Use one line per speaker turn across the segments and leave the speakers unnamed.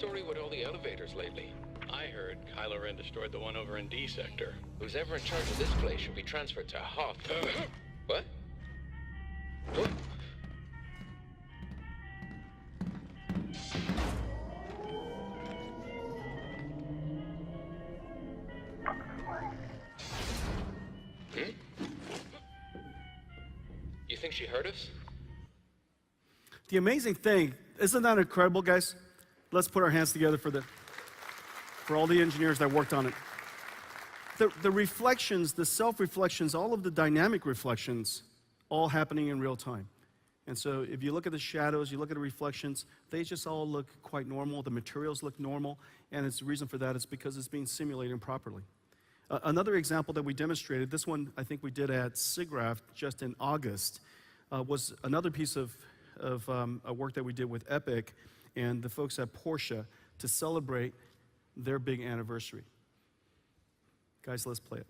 story with all the elevators lately? I heard Kylo Ren destroyed the one over in D sector.
Who's ever in charge of this place should be transferred to Hoth. What? What? You think she heard us?
The amazing thing, isn't that incredible, guys? Let's put our hands together for all the engineers that worked on it. The reflections, the self-reflections, all of the dynamic reflections, all happening in real time. And so if you look at the shadows, you look at the reflections, they just all look quite normal. The materials look normal, and the reason for that is because it's being simulated properly. Another example that we demonstrated, this one I think we did at SIGGRAPH just in August, was another piece of work that we did with Epic and the folks at Porsche to celebrate their big anniversary. Guys, let's play it.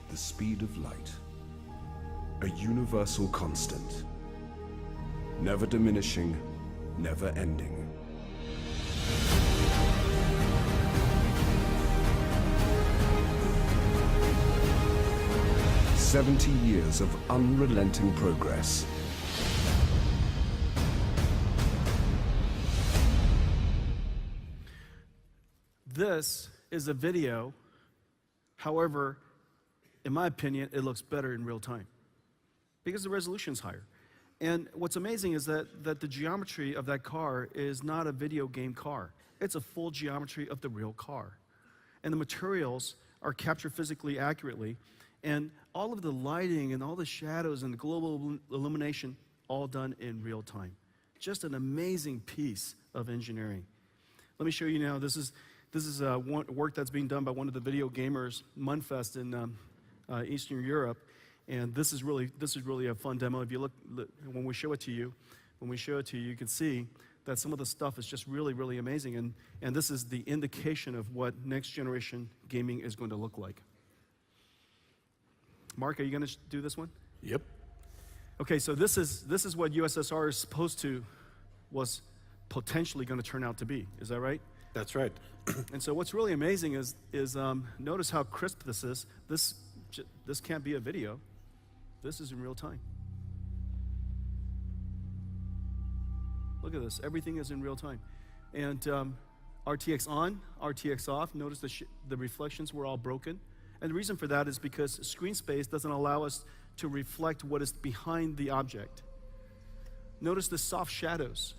The speed of light, a universal constant, never diminishing, never ending. "70 years of unrelenting progress.
This is a video. However, in my opinion, it looks better in real time because the resolution's higher. And what's amazing is that the geometry of that car is not a video game car. It's a full geometry of the real car. And the materials are captured physically accurately. And all of the lighting and all the shadows and the global illumination, all done in real time. Just an amazing piece of engineering. Let me show you now, this is work that's being done by one of the video gamers, Munfest in Eastern Europe. And this is really a fun demo. If you look, when we show it to you, you can see that some of the stuff is just really, really amazing. And this is the indication of what next generation gaming is going to look like. Mark, are you going to do this one?
Yep.
Okay, so this is what USSR is was potentially going to turn out to be. Is that right?
That's right.
And so what's really amazing is notice how crisp this is. This can't be a video. This is in real time. Look at this. Everything is in real time. And RTX on, RTX off. Notice the reflections were all broken. And the reason for that is because screen space doesn't allow us to reflect what is behind the object. Notice the soft shadows.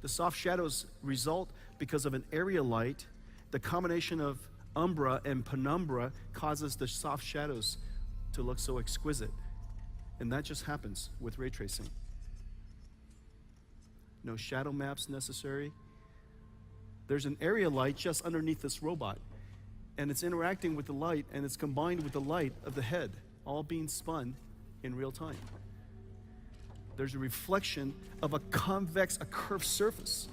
The soft shadows result because of an area light. The combination of umbra and penumbra causes the soft shadows to look so exquisite. And that just happens with ray tracing. No shadow maps necessary. There's an area light just underneath this robot. And it's interacting with the light, and it's combined with the light of the head, all being spun in real time. There's a reflection of a curved surface.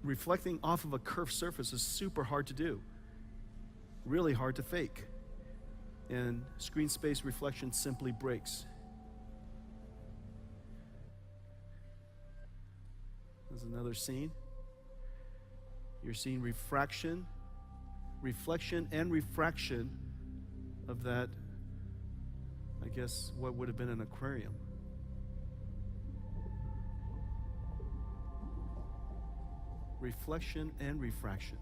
Reflecting off of a curved surface is super hard to do, really hard to fake. And screen space reflection simply breaks. There's another scene. You're seeing reflection and refraction of that, I guess, what would have been an aquarium. Reflection and refraction.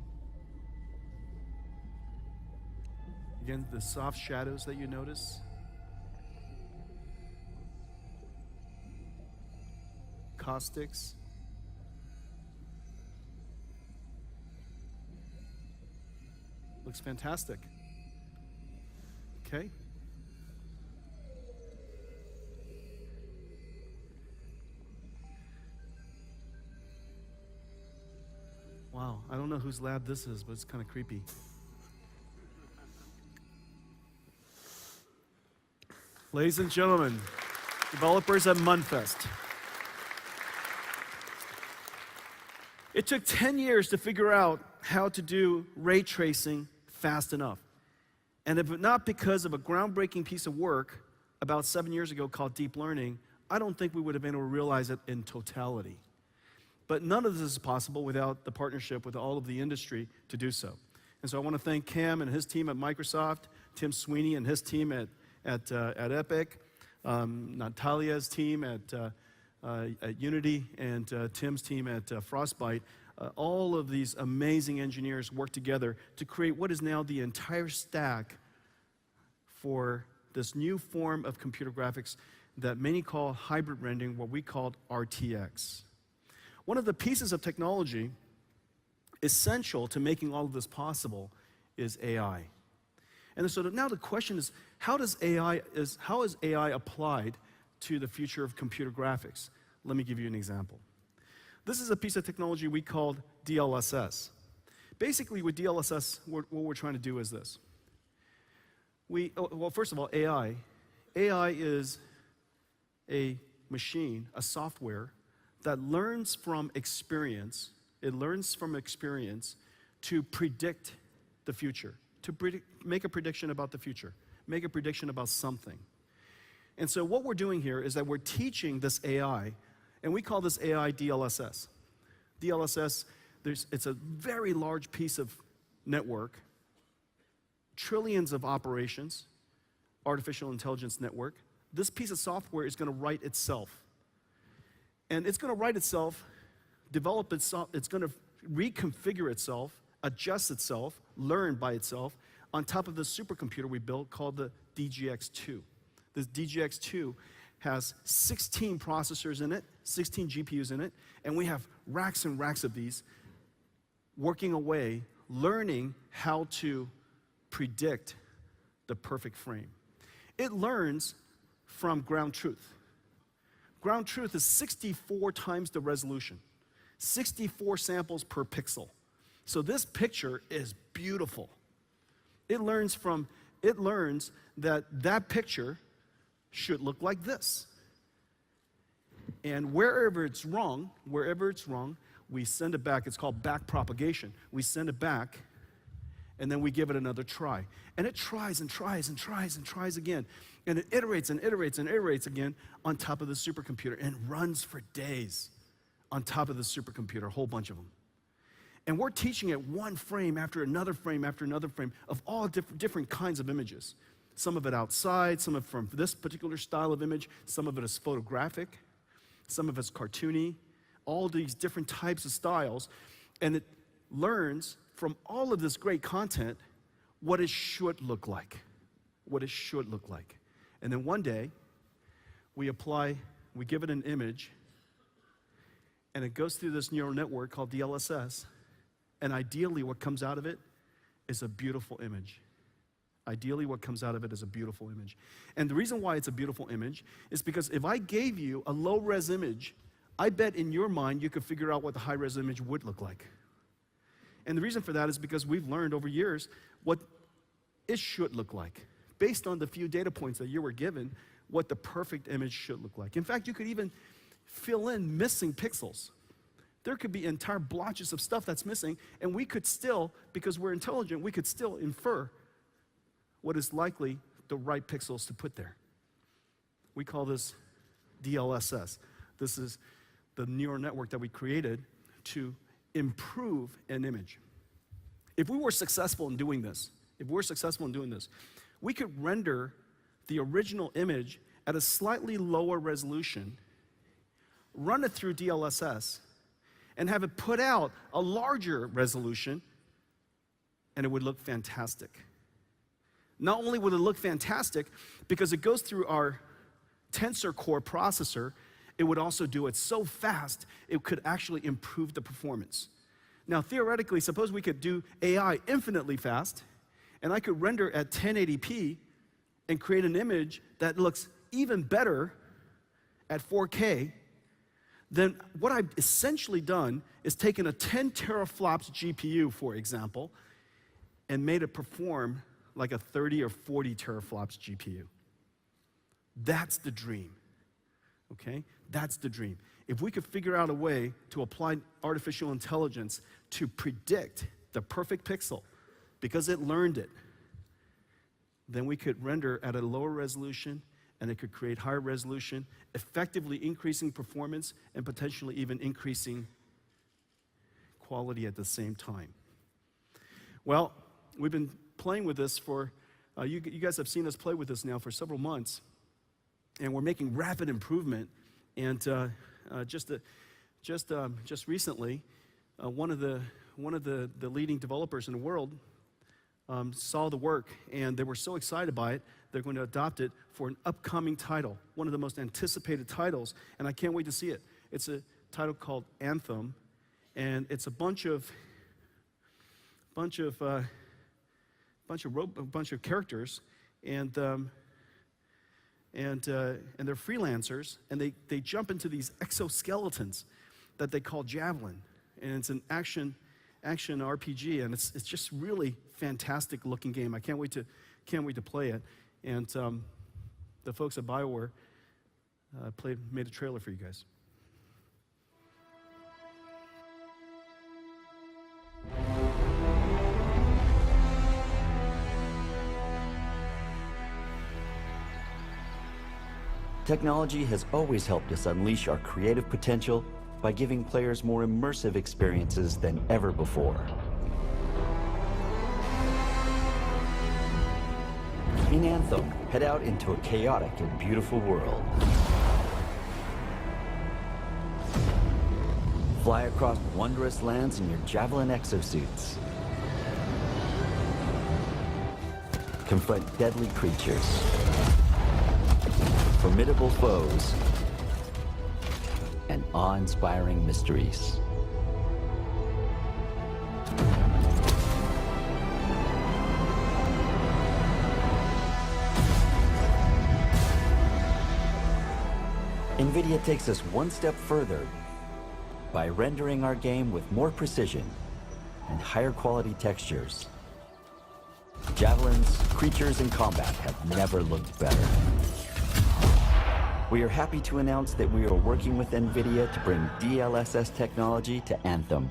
Again, the soft shadows that you notice. Caustics. Looks fantastic. Okay. Wow, I don't know whose lab this is, but it's kind of creepy. Ladies and gentlemen, developers at Munfest. It took 10 years to figure out how to do ray tracing fast enough. And if not because of a groundbreaking piece of work about 7 years ago called deep learning, I don't think we would have been able to realize it in totality. But none of this is possible without the partnership with all of the industry to do so. And so I want to thank Cam and his team at Microsoft, Tim Sweeney and his team at Epic, Natalia's team at Unity, and Tim's team at Frostbite. All of these amazing engineers work together to create what is now the entire stack for this new form of computer graphics that many call hybrid rendering, what we called RTX. One of the pieces of technology essential to making all of this possible is AI. And so now the question is, how is AI applied to the future of computer graphics? Let me give you an example. This is a piece of technology we called DLSS. Basically, with DLSS, what we're trying to do is this. Well, first of all, AI. AI is a machine, a software, that learns from experience. It learns from experience to predict the future, to make a prediction about the future, make a prediction about something. And so what we're doing here is that we're teaching this AI, and we call this AI DLSS. DLSS, it's a very large piece of network, trillions of operations, artificial intelligence network. This piece of software is going to write itself. And it's going to write itself, develop itself, it's going to reconfigure itself, adjust itself, learn by itself, on top of the supercomputer we built called the DGX-2. This DGX-2 has 16 processors in it, 16 GPUs in it, and we have racks and racks of these working away, learning how to predict the perfect frame. It learns from ground truth. Ground truth is 64 times the resolution, 64 samples per pixel. So this picture is beautiful. It learns that picture should look like this. And wherever it's wrong, we send it back. It's called back propagation. We send it back, and then we give it another try. And it tries and tries and tries and tries again. And it iterates and iterates and iterates again on top of the supercomputer, and runs for days on top of the supercomputer, a whole bunch of them. And we're teaching it one frame after another frame after another frame of all different kinds of images. Some of it outside, some of it from this particular style of image, some of it is photographic, some of it's cartoony, all these different types of styles. And it learns from all of this great content what it should look like, what it should look like. And then one day, we give it an image, and it goes through this neural network called DLSS, and ideally what comes out of it is a beautiful image. Ideally what comes out of it is a beautiful image. And the reason why it's a beautiful image is because if I gave you a low-res image, I bet in your mind you could figure out what the high-res image would look like. And the reason for that is because we've learned over years what it should look like, based on the few data points that you were given, what the perfect image should look like. In fact, you could even fill in missing pixels. There could be entire blotches of stuff that's missing, and we could still, because we're intelligent, we could still infer what is likely the right pixels to put there. We call this DLSS. This is the neural network that we created to improve an image. If we were successful in doing this, we could render the original image at a slightly lower resolution, run it through DLSS, and have it put out a larger resolution, and it would look fantastic. Not only would it look fantastic, because it goes through our tensor core processor, it would also do it so fast, it could actually improve the performance. Now, theoretically, suppose we could do AI infinitely fast, and I could render at 1080p and create an image that looks even better at 4K, then what I've essentially done is taken a 10 teraflops GPU, for example, and made it perform like a 30 or 40 teraflops GPU. That's the dream, okay? That's the dream. If we could figure out a way to apply artificial intelligence to predict the perfect pixel because it learned it, then we could render at a lower resolution and it could create higher resolution, effectively increasing performance and potentially even increasing quality at the same time. Well, we've been playing with this for, you guys have seen us play with this now for several months, and we're making rapid improvement. And just recently, one of the leading developers in the world saw the work, and they were so excited by it, they're going to adopt it for an upcoming title, one of the most anticipated titles, and I can't wait to see it. It's a title called Anthem, and it's a bunch of characters, and they're freelancers, and they jump into these exoskeletons that they call Javelin, and it's an action RPG, and it's just really fantastic looking game. I can't wait to play it, and the folks at BioWare made a trailer for you guys.
Technology has always helped us unleash our creative potential by giving players more immersive experiences than ever before. In Anthem, head out into a chaotic and beautiful world. Fly across wondrous lands in your Javelin exosuits. Confront deadly creatures, formidable foes, and awe-inspiring mysteries. Nvidea takes us one step further by rendering our game with more precision and higher quality textures. Javelins, creatures, and combat have never looked better. We are happy to announce that we are working with Nvidea to bring DLSS technology to Anthem.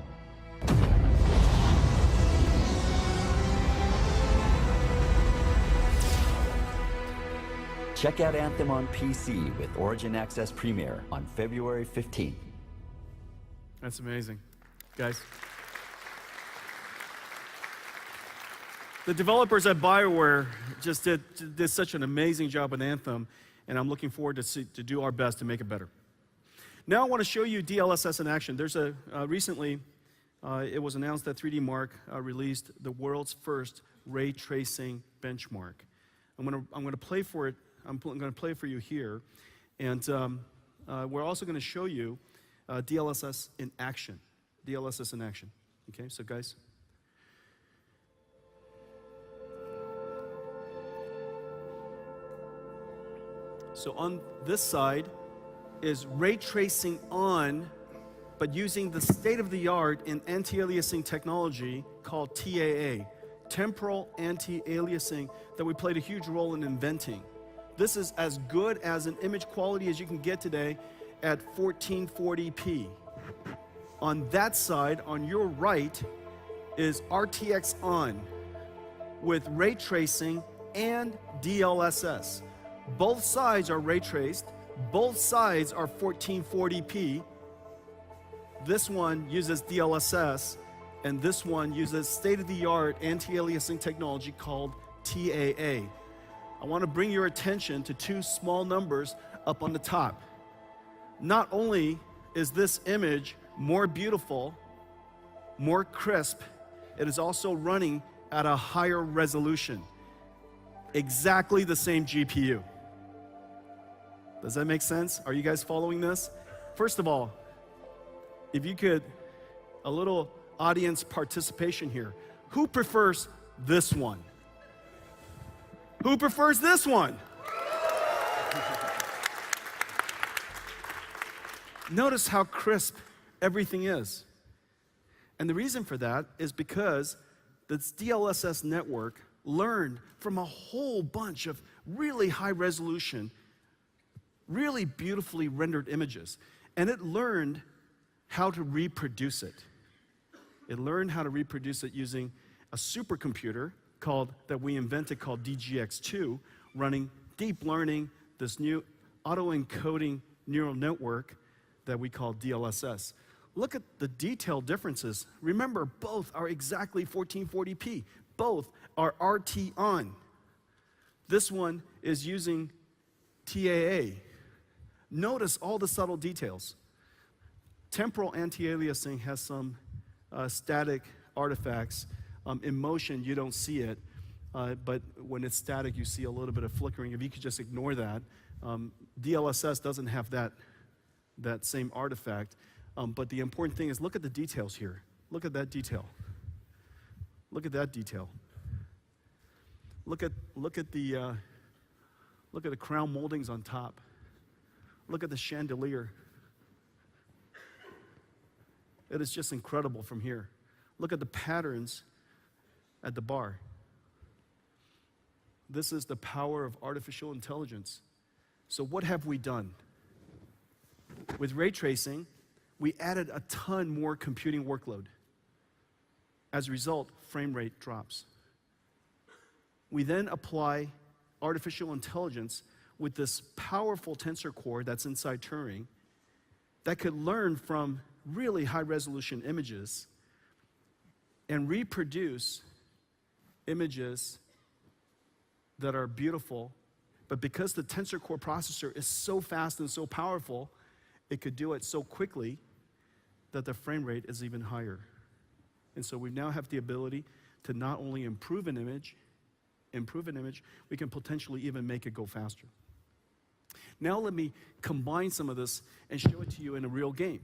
Check out Anthem on PC with Origin Access Premiere on February 15th.
That's amazing, guys. The developers at BioWare just did such an amazing job with Anthem, and I'm looking forward to do our best to make it better. Now I want to show you DLSS in action. There's recently, it was announced that 3D Mark released the world's first ray tracing benchmark. I'm going to play for it. I'm going to play for you here, and we're also going to show you DLSS in action. DLSS in action. Okay, so guys. So on this side is ray tracing on, but using the state-of-the-art in anti-aliasing technology called TAA, temporal anti-aliasing, that we played a huge role in inventing. This is as good as an image quality as you can get today at 1440p. On that side, on your right, is RTX on with ray tracing and DLSS. Both sides are ray traced, both sides are 1440p. This one uses DLSS, and this one uses state-of-the-art anti-aliasing technology called TAA. I want to bring your attention to two small numbers up on the top. Not only is this image more beautiful, more crisp, it is also running at a higher resolution. Exactly the same GPU. Does that make sense? Are you guys following this? First of all, if you could, a little audience participation here. Who prefers this one? Who prefers this one? Notice how crisp everything is. And the reason for that is because this DLSS network learned from a whole bunch of really high resolution, really beautifully rendered images. And it learned how to reproduce it. It learned how to reproduce it using a supercomputer that we invented called DGX2, running deep learning, this new auto-encoding neural network that we call DLSS. Look at the detailed differences. Remember, both are exactly 1440p. Both are RT on. This one is using TAA. Notice all the subtle details. Temporal anti-aliasing has some static artifacts. In motion, you don't see it, but when it's static, you see a little bit of flickering. If you could just ignore that. DLSS doesn't have that same artifact, but the important thing is look at the details here. Look at that detail. Look at that detail. Look at the crown moldings on top. Look at the chandelier. It is just incredible from here. Look at the patterns at the bar. This is the power of artificial intelligence. So what have we done? With ray tracing, we added a ton more computing workload. As a result, frame rate drops. We then apply artificial intelligence with this powerful tensor core that's inside Turing that could learn from really high-resolution images and reproduce images that are beautiful, but because the tensor core processor is so fast and so powerful, it could do it so quickly that the frame rate is even higher. And so we now have the ability to not only improve an image, we can potentially even make it go faster. Now let me combine some of this and show it to you in a real game.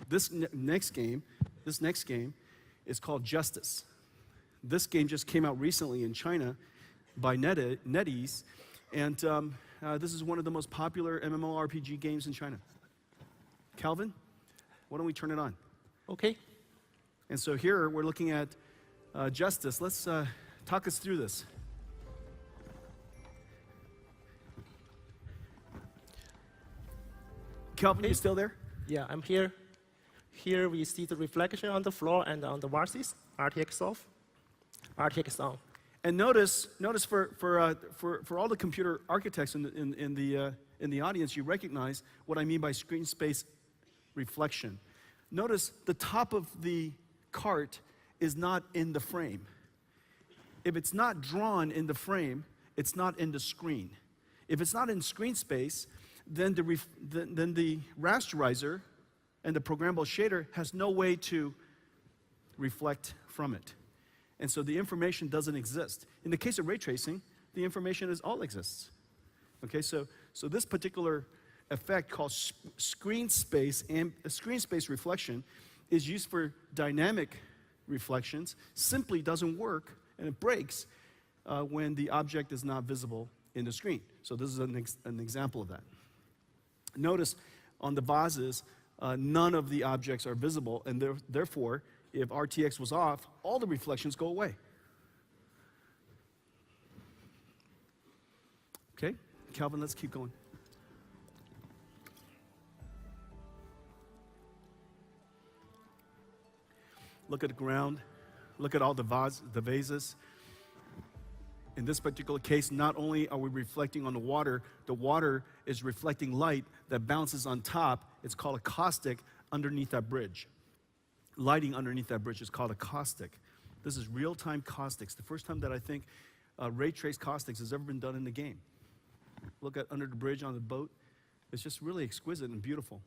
This next game is called Justice. This game just came out recently in China by NetEase, and this is one of the most popular MMORPG games in China. Calvin, why don't we turn it on?
Okay.
And so here we're looking at Justice. Let's talk us through this. Calvin, you still there?
Yeah, I'm here. Here we see the reflection on the floor and on the vases. RTX off, RTX on.
And notice for all the computer architects in the audience, you recognize what I mean by screen space reflection. Notice the top of the cart is not in the frame. If it's not drawn in the frame, it's not in the screen. If it's not in screen space, then the rasterizer and the programmable shader has no way to reflect from it. And so the information doesn't exist. In the case of ray tracing, the information all exists. Okay, so this particular effect called screen space reflection is used for dynamic reflections, simply doesn't work, and it breaks when the object is not visible in the screen. So this is an example of that. Notice on the vases, none of the objects are visible, and therefore, if RTX was off, all the reflections go away. Okay, Calvin, let's keep going. Look at the ground. Look at all the vases. In this particular case, not only are we reflecting on the water is reflecting light that bounces on top. It's called a caustic underneath that bridge. Lighting underneath that bridge is called a caustic. This is real-time caustics. The first time that I think ray trace caustics has ever been done in the game. Look at under the bridge on the boat. It's just really exquisite and beautiful.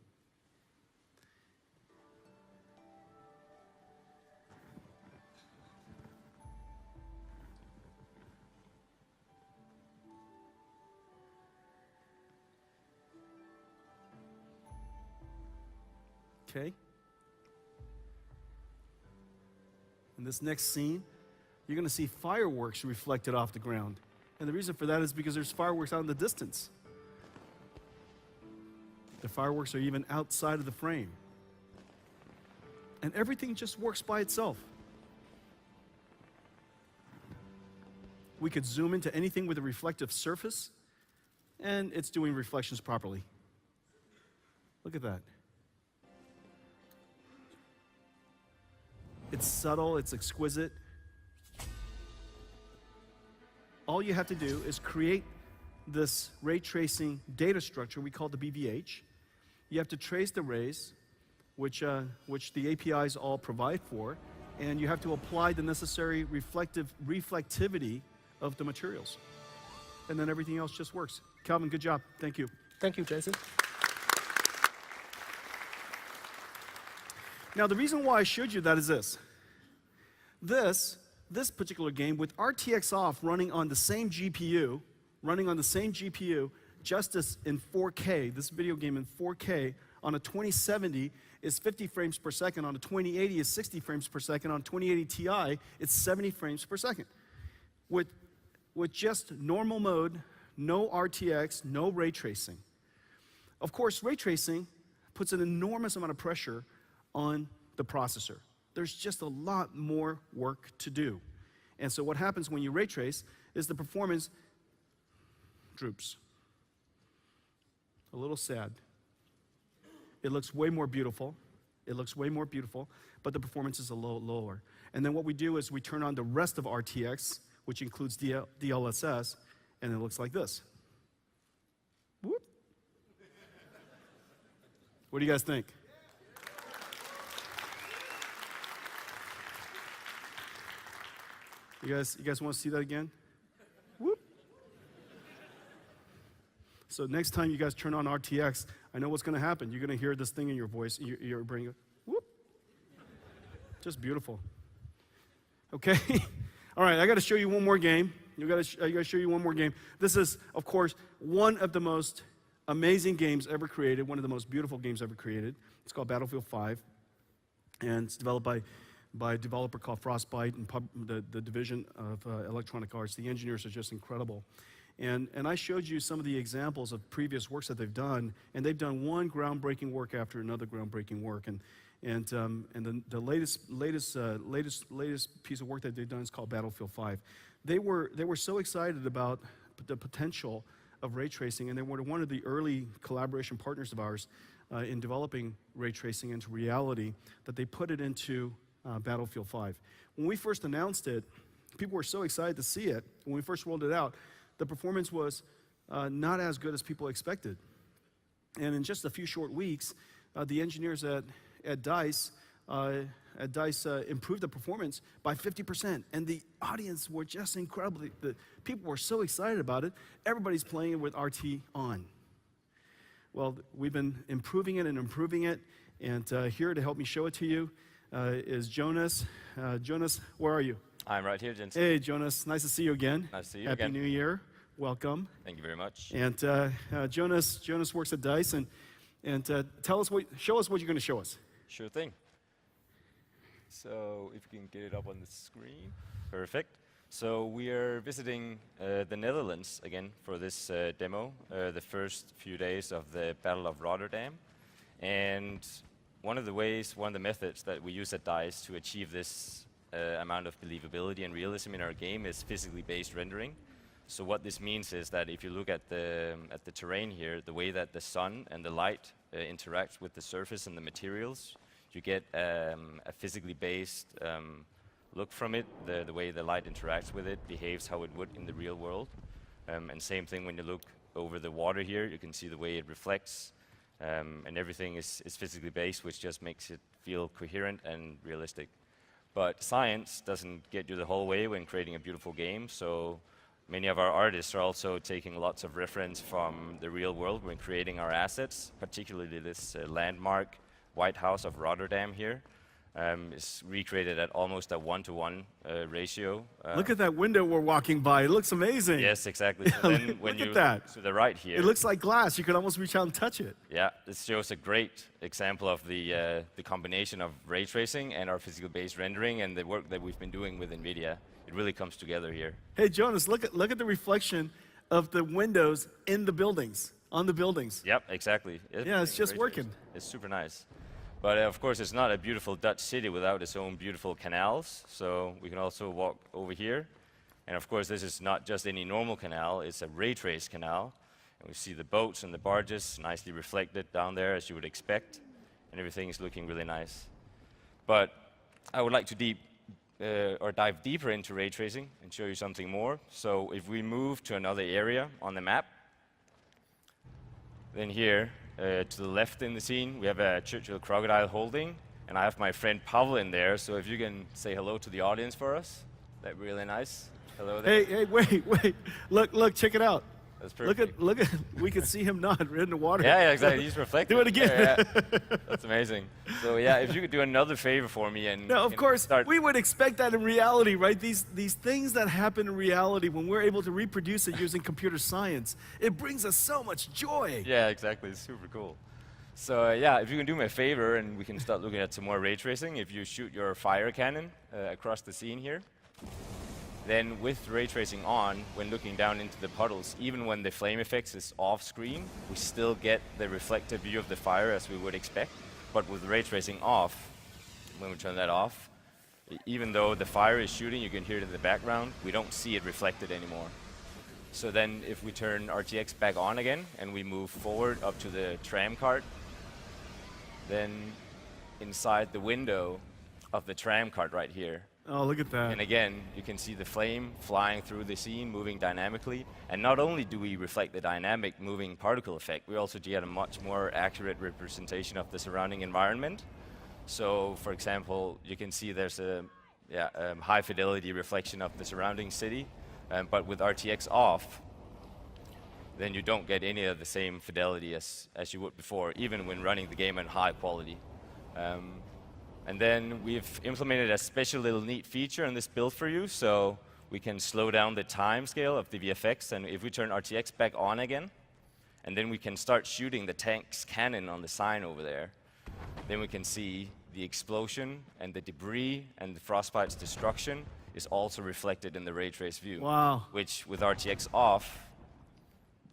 Okay. In this next scene, you're going to see fireworks reflected off the ground. And the reason for that is because there's fireworks out in the distance. The fireworks are even outside of the frame. And everything just works by itself. We could zoom into anything with a reflective surface, and it's doing reflections properly. Look at that. It's subtle, it's exquisite. All you have to do is create this ray tracing data structure we call the BVH. You have to trace the rays, which the APIs all provide for, and you have to apply the necessary reflectivity of the materials. And then everything else just works. Calvin, good job. Thank you.
Thank you, Jensen.
Now, the reason why I showed you that is this. This particular game with RTX off running on the same GPU, just as in 4K, this video game in 4K on a 2070 is 50 frames per second, on a 2080 is 60 frames per second, on a 2080 Ti it's 70 frames per second. With just normal mode, no RTX, no ray tracing. Of course, ray tracing puts an enormous amount of pressure on the processor. There's just a lot more work to do. And so what happens when you ray trace is the performance droops. A little sad. It looks way more beautiful. But the performance is a little lower. And then what we do is we turn on the rest of RTX, which includes DLSS, and it looks like this. Whoop. What do you guys think? You guys want to see that again? Whoop. So next time you guys turn on RTX, I know what's going to happen. You're going to hear this thing in your voice, your brain. Whoop. Just beautiful. Okay. All right. I got to show you one more game. I got to show you one more game. This is, of course, one of the most amazing games ever created. One of the most beautiful games ever created. It's called Battlefield 5, and it's developed by a developer called Frostbite and the division of Electronic Arts. The engineers are just incredible. And I showed you some of the examples of previous works that they've done, and they've done one groundbreaking work after another groundbreaking work. And the latest piece of work that they've done is called Battlefield 5. They were so excited about the potential of ray tracing, and they were one of the early collaboration partners of ours in developing ray tracing into reality, that they put it into Battlefield 5. When we first announced it, people were so excited to see it. When we first rolled it out, the performance was not as good as people expected. And in just a few short weeks, the engineers at DICE improved the performance by 50%. And the audience were just incredible. The people were so excited about it. Everybody's playing it with RT on. Well, we've been improving it. And here to help me show it to you is Jonas. Jonas, where are you?
I'm right here, Jensen.
Hey, Jonas. Nice to see you again.
Nice to see you
Happy
again.
New Year. Welcome.
Thank you very much.
And Jonas works at DICE, and show us what you're going to show us.
Sure thing. So if you can get it up on the screen. Perfect. So we are visiting the Netherlands again for this demo, the first few days of the Battle of Rotterdam. And one of the methods that we use at DICE to achieve this amount of believability and realism in our game is physically based rendering. So what this means is that if you look at the terrain here, the way that the sun and the light interacts with the surface and the materials, you get a physically based look from it. The way the light interacts with it behaves how it would in the real world. And same thing when you look over the water here, you can see the way it reflects. And everything is physically based, which just makes it feel coherent and realistic. But science doesn't get you the whole way when creating a beautiful game, so many of our artists are also taking lots of reference from the real world when creating our assets, particularly this landmark White House of Rotterdam here. Is recreated at almost a 1-to-1 ratio.
Look at that window we're walking by. It looks amazing.
Yes, exactly. So then when you look to the right here,
it looks like glass. You could almost reach out and touch it.
Yeah, this shows a great example of the combination of ray tracing and our physical-based rendering and the work that we've been doing with Nvidea. It really comes together here.
Hey, Jonas, look at the reflection of the windows in the buildings, on the buildings.
Yep, exactly.
Yeah, it's just working.
It's super nice. But of course, it's not a beautiful Dutch city without its own beautiful canals. So we can also walk over here. And of course, this is not just any normal canal, it's a ray trace canal. And we see the boats and the barges nicely reflected down there, as you would expect. And everything is looking really nice. But I would like to or dive deeper into ray tracing and show you something more. So if we move to another area on the map, then here to the left in the scene, we have a Churchill crocodile holding, and I have my friend Pavel in there. So if you can say hello to the audience for us, that'd be really nice. Hello there.
Hey, wait. Look, check it out.
That's perfect.
Look at, we can see him nod right in the water.
Yeah, exactly. He's reflecting.
Do it again.
Yeah. That's amazing. So yeah, if you could do another favor for me and
No, of course,
start.
we would expect that in reality, right? These things that happen in reality, when we're able to reproduce it using computer science, it brings us so much joy.
Yeah, exactly. It's super cool. So yeah, if you can do me a favor and we can start looking at some more ray tracing. If you shoot your fire cannon across the scene here, then with ray tracing on, when looking down into the puddles, even when the flame effects is off screen, we still get the reflective view of the fire as we would expect. But with ray tracing off, when we turn that off, even though the fire is shooting, you can hear it in the background, we don't see it reflected anymore. So then if we turn RTX back on again and we move forward up to the tram cart, then inside the window of the tram cart right here,
Oh, look at that.
and again, you can see the flame flying through the scene, moving dynamically. And not only do we reflect the dynamic moving particle effect, we also get a much more accurate representation of the surrounding environment. So, for example, you can see there's a high fidelity reflection of the surrounding city, but with RTX off, then you don't get any of the same fidelity as you would before, even when running the game in high quality. And then we've implemented a special little neat feature in this build for you, so we can slow down the time scale of the VFX. And if we turn RTX back on again, and then we can start shooting the tank's cannon on the sign over there, then we can see the explosion and the debris and the frostbite's destruction is also reflected in the ray trace view.
Wow.
Which, with RTX off,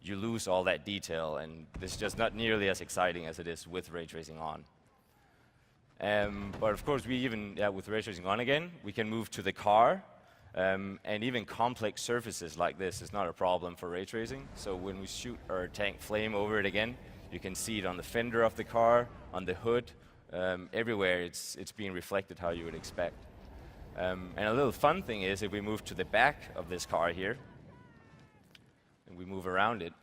you lose all that detail, and this is just not nearly as exciting as it is with ray tracing on. But of course, we even, with ray tracing on again, we can move to the car, and even complex surfaces like this is not a problem for ray tracing. So when we shoot our tank flame over it again, you can see it on the fender of the car, on the hood, everywhere it's being reflected how you would expect. And a little fun thing is, if we move to the back of this car here, and we move around it,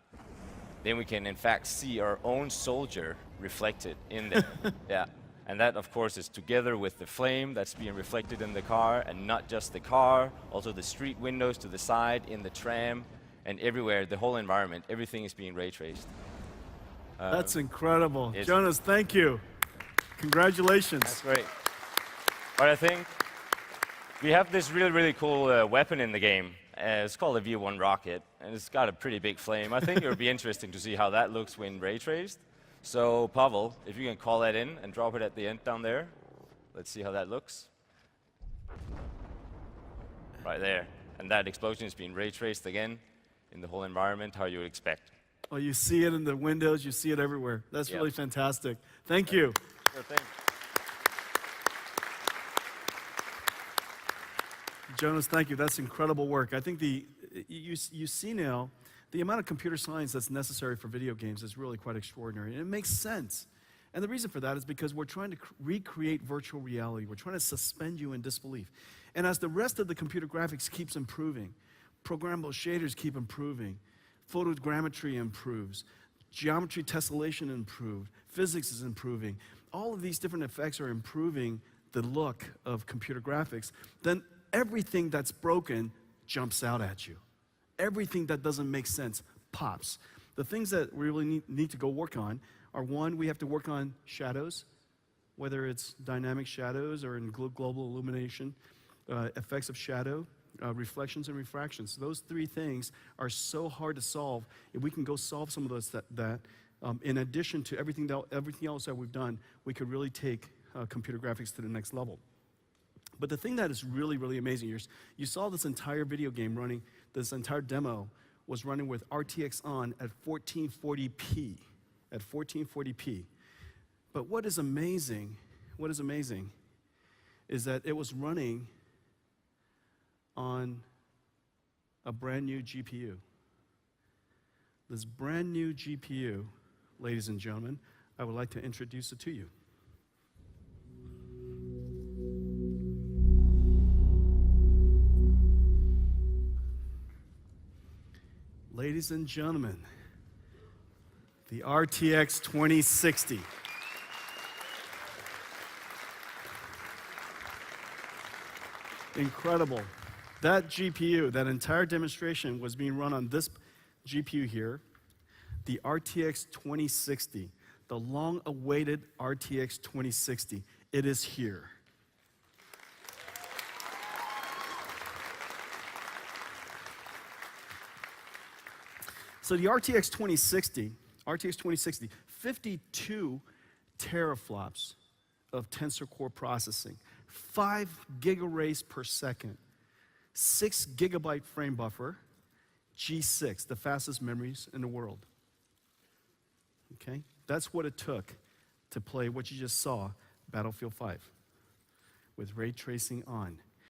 then we can in fact see our own soldier reflected in there. Yeah. And that, of course, is together with the flame that's being reflected in the car, and not just the car, also the street windows to the side, in the tram, and everywhere, the whole environment, everything is being ray traced.
That's incredible.
It's-
Jonas, thank you. Congratulations.
That's great. But I think we have this really, really cool weapon in the game. It's called a V1 rocket, and it's got a pretty big flame. I think it would be interesting to see how that looks when ray traced. So, Pavel, if you can call that in and drop it at the end down there. Let's see how that looks. Right there. And that explosion is being ray traced again in the whole environment, how you would expect.
Oh, you see it in the windows, you see it everywhere. That's really fantastic. Thank you.
Sure thing.
Jonas, thank you. That's incredible work. I think you see now the amount of computer science that's necessary for video games is really quite extraordinary, and it makes sense. And the reason for that is because we're trying to recreate virtual reality. We're trying to suspend you in disbelief. And as the rest of the computer graphics keeps improving, programmable shaders keep improving, photogrammetry improves, geometry tessellation improved, physics is improving, all of these different effects are improving the look of computer graphics, then everything that's broken jumps out at you. Everything that doesn't make sense pops. The things that we really need to go work on are, one, we have to work on shadows, whether it's dynamic shadows or in global illumination, effects of shadow, reflections and refractions. Those three things are so hard to solve. If we can go solve some of those, in addition to everything else that we've done, we could really take computer graphics to the next level. But the thing that is really, really amazing, you saw this entire video game running, this entire demo was running with RTX on at 1440p, at 1440p. But what is amazing is that it was running on a brand new GPU. This brand new GPU, ladies and gentlemen, I would like to introduce it to you. Ladies and gentlemen, the RTX 2060. Incredible. That GPU, that entire demonstration was being run on this GPU here, the RTX 2060, the long-awaited RTX 2060. It is here. So the RTX 2060, 52 teraflops of tensor core processing, 5 gigaarrays per second, 6 gigabyte frame buffer, G6, the fastest memories in the world. Okay? That's what it took to play what you just saw, Battlefield 5, with ray tracing on.